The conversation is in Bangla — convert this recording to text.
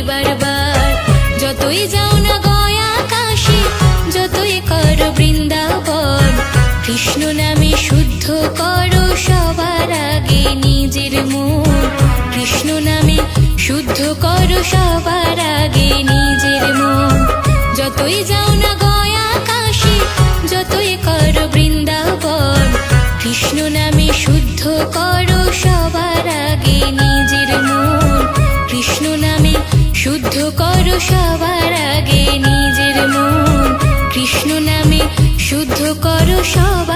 বারবার। যতই যাও না গয়া কাশী, যতই করো বৃন্দাবন, কৃষ্ণ নামে শুদ্ধ করো সবার আগে নিজের মন। কৃষ্ণ নামে শুদ্ধ করো সবার আগে নিজের মন। যতই যাও না গয়া কাশী, যতই করো বৃন্দাবন, কৃষ্ণ নামে শুদ্ধ করো সবার আগে নিজের মন। কৃষ্ণ নামে শুদ্ধ করো সবার আগে নিজের মন। কৃষ্ণ নামে শুদ্ধ করো সবার